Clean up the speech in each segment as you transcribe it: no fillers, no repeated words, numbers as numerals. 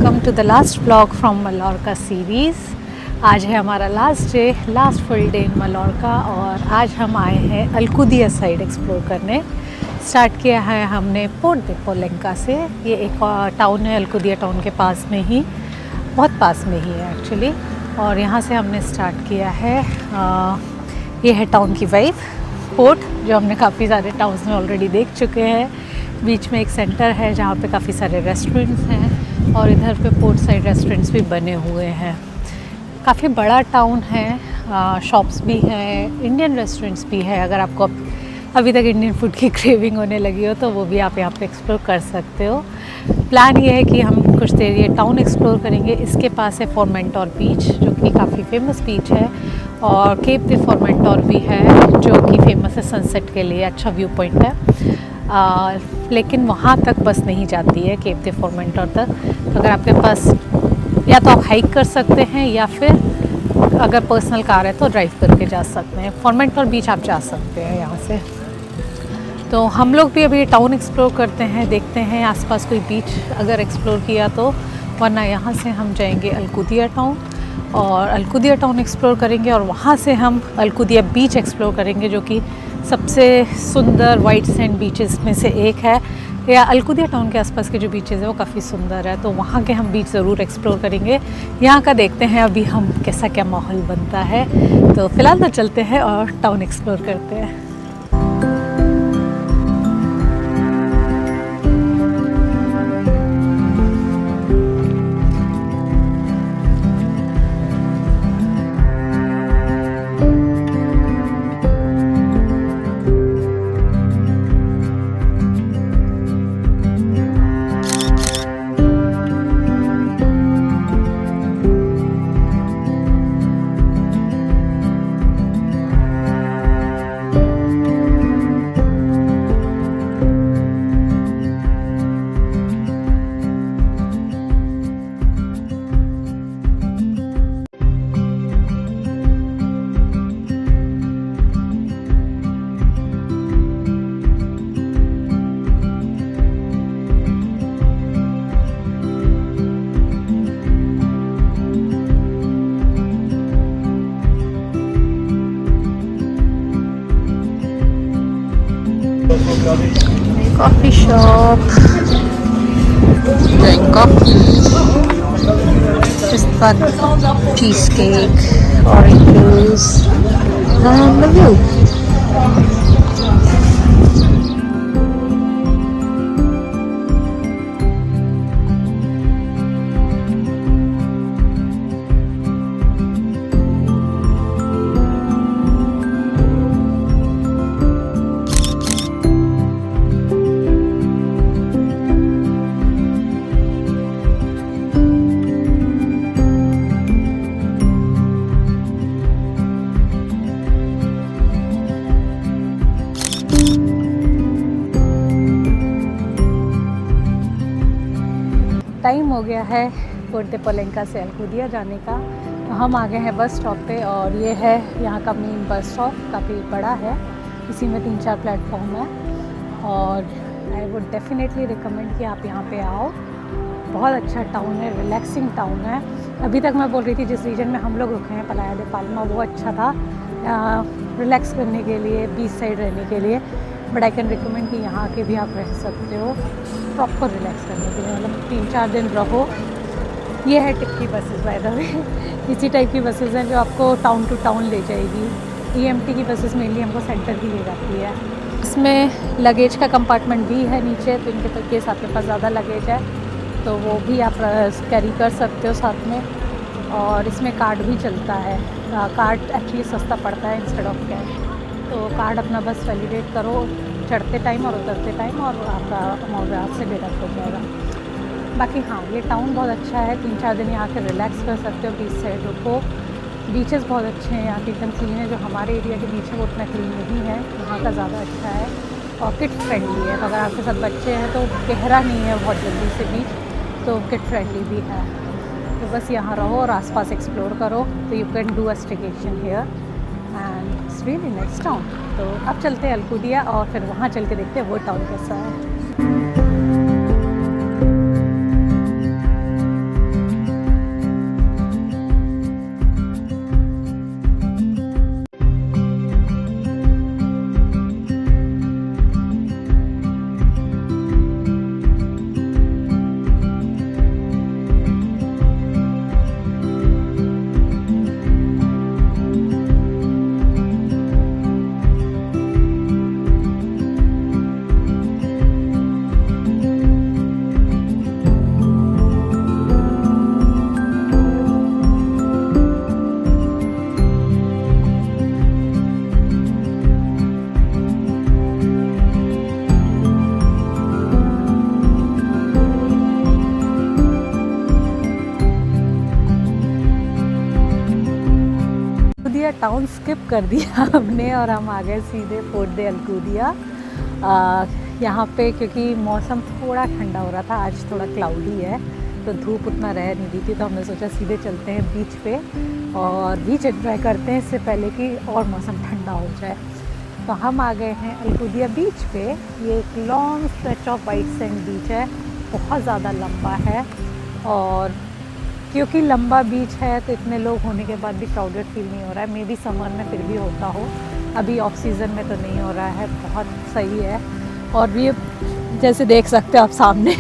Welcome to the last blog from Mallorca series. आज है हमारा last day, last full day in Mallorca और आज हम आए हैं अल्कुदिया साइड एक्सप्लोर करने। स्टार्ट किया है हमने पोर्ट दे पोलेंका से। ये एक टाउन है अल्कुदिया टाउन के पास में ही, बहुत पास में ही है एक्चुअली। और यहाँ से हमने स्टार्ट किया है। ये है टाउन की वाइब पोर्ट, जो हमने काफ़ी सारे टाउन्स में ऑलरेडी देख चुके हैं। बीच में एक सेंटर है जहाँ पे काफ़ी सारे रेस्टोरेंट्स हैं और इधर पे पोर्ट साइड रेस्टोरेंट्स भी बने हुए हैं। काफ़ी बड़ा टाउन है, शॉप्स भी हैं, इंडियन रेस्टोरेंट्स भी है। अगर आपको अभी तक इंडियन फूड की क्रेविंग होने लगी हो तो वो भी आप यहाँ पे एक्सप्लोर कर सकते हो। प्लान ये है कि हम कुछ देर ये टाउन एक्सप्लोर करेंगे। इसके पास है फॉर्मेंटोर बीच, जो कि काफ़ी फेमस बीच है, और केप दे फॉर्मेंटोर भी है जो कि फेमस है सनसेट के लिए, अच्छा व्यू पॉइंट है। लेकिन वहाँ तक बस नहीं जाती है केप दे फॉर्मेंटोर तक। तो अगर आपके पास या तो आप हाइक कर सकते हैं या फिर अगर पर्सनल कार है तो ड्राइव करके जा सकते हैं। फॉर्मेंटोर बीच आप जा सकते हैं यहाँ से। तो हम लोग भी अभी टाउन एक्सप्लोर करते हैं, देखते हैं आसपास कोई बीच अगर एक्सप्लोर किया तो, वरना यहाँ से हम जाएंगे अल्कुदिया टाउन और अल्कुदिया टाउन एक्सप्लोर करेंगे और वहाँ से हम अल्कुदिया बीच एक्सप्लोर करेंगे, जो कि सबसे सुंदर वाइट सैंड बीचेस में से एक है। या अल्कुदिया टाउन के आसपास के जो बीचेस है वो काफ़ी सुंदर है, तो वहाँ के हम बीच ज़रूर एक्सप्लोर करेंगे। यहाँ का देखते हैं अभी हम कैसा क्या माहौल बनता है। तो फ़िलहाल तो चलते हैं और टाउन एक्सप्लोर करते हैं। Coffee shop, drink coffee, just one cheesecake, orange juice, and the view. Time हो गया है पोर्ट दे पोलेंका से अल्कुदिया जाने का। तो हम आ गए हैं बस स्टॉप पे और ये है यहाँ का मेन बस स्टॉप, काफ़ी बड़ा है। इसी में 3-4 प्लेटफॉर्म है और आई वुड डेफिनेटली रिकमेंड कि आप यहाँ पे आओ। बहुत अच्छा टाउन है, रिलैक्सिंग टाउन है। अभी तक मैं बोल रही थी जिस रीजन में हम लोग रुके हैं प्लाया दे पाल्मा, वो अच्छा था रिलैक्स करने के लिए, बीच साइड रहने के लिए। बट आई कैन रिकमेंड कि यहाँ के भी आप रह सकते हो प्रॉपर रिलैक्स करने के लिए, मतलब 3-4 दिन रहो। ये है टिक्की बसेस बाय द वे, इसी टाइप की बसेस हैं जो आपको टाउन टू टाउन ले जाएगी। EMT की बसेस मेनली हमको सेंटर ही ले जाती है। इसमें लगेज का कंपार्टमेंट भी है नीचे, तो इनके तो केस आपके पास ज़्यादा लगेज है तो वो भी आप कैरी कर सकते हो साथ में। और इसमें कार्ड भी चलता है, कार्ड एक्चुअली सस्ता पड़ता है इंस्टेड ऑफ कैश। तो कार्ड अपना बस वैलिडेट करो चढ़ते टाइम और उतरते टाइम और आपका अमाउंट आपसे डिडक्ट हो जाएगा। बाकी हाँ, ये टाउन बहुत अच्छा है, 3-4 दिन यहाँ के रिलैक्स कर सकते हो। बीच साइड रुको, बीचेस बहुत अच्छे हैं यहाँ के, एकदम क्लीन है। जो हमारे एरिया के बीच है वो उतना क्लीन नहीं है, यहाँ का ज़्यादा अच्छा है और किड फ्रेंडली है। तो अगर आपके साथ बच्चे हैं तो गहरा नहीं है बहुत जल्दी से बीच, तो किड फ्रेंडली भी है। तो बस यहाँ रहो और आसपास एक्सप्लोर करो। तो you can do a staycation here and it's really nice town. तो अब चलते हैं अल्कुदिया और फिर वहाँ चल के देखते हैं वो टाउन कैसा है। अल्कुदिया टाउन स्किप कर दिया हमने और हम आ गए सीधे फोर्ट दे अल्कुदिया। यहाँ पे क्योंकि मौसम थोड़ा ठंडा हो रहा था, आज थोड़ा क्लाउडी है तो धूप उतना रह नहीं रही थी, तो हमने सोचा सीधे चलते हैं बीच पे और बीच एंजॉय करते हैं इससे पहले कि और मौसम ठंडा हो जाए। तो हम आ गए हैं अल्कुदिया बीच पे। ये एक long stretch of white sand beach है, बहुत ज़्यादा लंबा है और क्योंकि लंबा बीच है तो इतने लोग होने के बाद भी क्राउडेड फील नहीं हो रहा है। मे बी समर में फिर भी होता हो, अभी ऑफ सीज़न में तो नहीं हो रहा है, बहुत सही है। और ये जैसे देख सकते हो आप सामने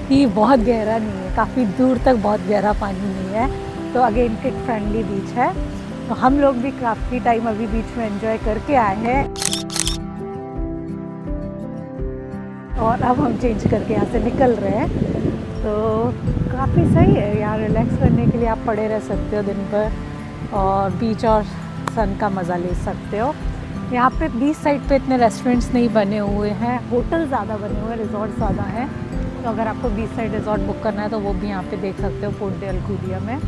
कि बहुत गहरा नहीं है, काफ़ी दूर तक बहुत गहरा पानी नहीं है, तो अगेन किड फ्रेंडली बीच है। तो हम लोग भी काफ़ी टाइम अभी बीच में एंजॉय करके आए हैं और अब हम चेंज करके यहाँ से निकल रहे हैं। तो काफ़ी सही है, यहाँ रिलैक्स करने के लिए आप पड़े रह सकते हो दिन भर और बीच और सन का मज़ा ले सकते हो। यहाँ पे बीच साइड पे इतने रेस्टोरेंट्स नहीं बने हुए हैं, होटल ज़्यादा बने हुए हैं, रिजॉर्ट ज़्यादा हैं। तो अगर आपको बीच साइड रिजॉर्ट बुक करना है तो वो भी यहाँ पे देख सकते हो फोर्ट दे अल्कुदिया में।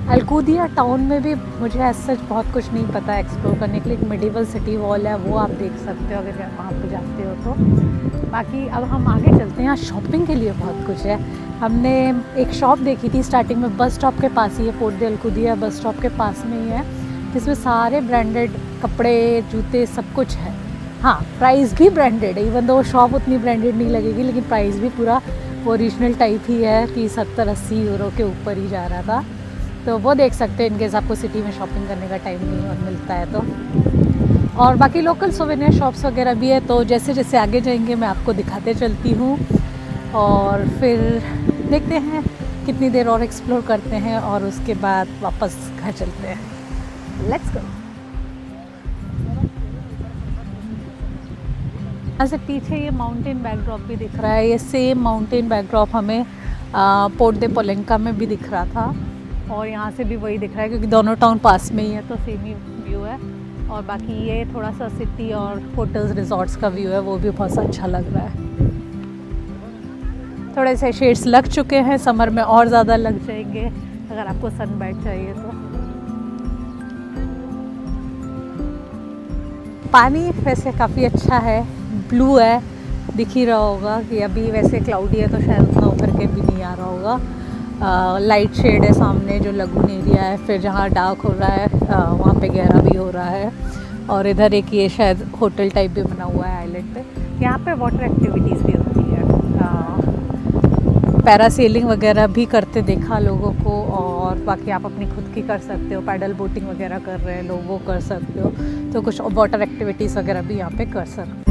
अल्कुदिया टाउन में भी मुझे ऐसा सच बहुत कुछ नहीं पता एक्सप्लोर करने के लिए। एक मेडिवल सिटी वॉल है, वो आप देख सकते हो अगर वहाँ पे जाते हो तो। बाकी अब हम आगे चलते हैं, यहाँ शॉपिंग के लिए बहुत कुछ है। हमने एक शॉप देखी थी स्टार्टिंग में, बस स्टॉप के पास ही है, फोर्ट दे अल्कुदिया बस स्टॉप के पास में ही है, जिसमें सारे ब्रांडेड कपड़े जूते सब कुछ है। हाँ, प्राइस भी ब्रांडेड है, इवन दो शॉप उतनी ब्रांडेड नहीं लगेगी लेकिन प्राइस भी पूरा ओरिजिनल टाइप ही है कि 70-80 यूरो के ऊपर ही जा रहा था। तो वो देख सकते हैं इनकेस आपको सिटी में शॉपिंग करने का टाइम नहीं और मिलता है तो। और बाकी लोकल सोवेनियर शॉप्स वगैरह भी है, तो जैसे जैसे आगे जाएंगे मैं आपको दिखाते चलती हूँ और फिर देखते हैं कितनी देर और एक्सप्लोर करते हैं और उसके बाद वापस घर चलते हैं। Let's go. यहाँ से पीछे ये माउंटेन बैकड्रॉप भी दिख रहा है, ये सेम माउंटेन बैकड्रॉप हमें पोर्ट दे पोलेंका में भी दिख रहा था और यहाँ से भी वही दिख रहा है क्योंकि दोनों टाउन पास में ही है तो सेम ही व्यू है। और बाकी ये थोड़ा सा सिटी और होटल्स रिजॉर्ट्स का व्यू है, वो भी बहुत अच्छा लग रहा है। थोड़े से शेड्स लग चुके हैं, समर में और ज़्यादा लग जाएंगे अगर आपको सनबाइट चाहिए तो। पानी वैसे काफ़ी अच्छा है, ब्लू है, दिख ही रहा होगा कि अभी वैसे क्लाउडी है तो शायद उतना उभर के भी नहीं आ रहा होगा। लाइट शेड है सामने जो लगून एरिया है, फिर जहाँ डार्क हो रहा है वहाँ पे गहरा भी हो रहा है। और इधर एक ये शायद होटल टाइप भी बना हुआ है आइलैंड पे। यहाँ पे वाटर एक्टिविटीज़ भी होती है, पैरासेलिंग वगैरह भी करते देखा लोगों को, और बाकी आप अपनी खुद की कर सकते हो, पैडल बोटिंग वगैरह कर रहे हैं लोग वो कर सकते हो। तो कुछ वाटर एक्टिविटीज़ वगैरह भी यहाँ पे कर सकते हो।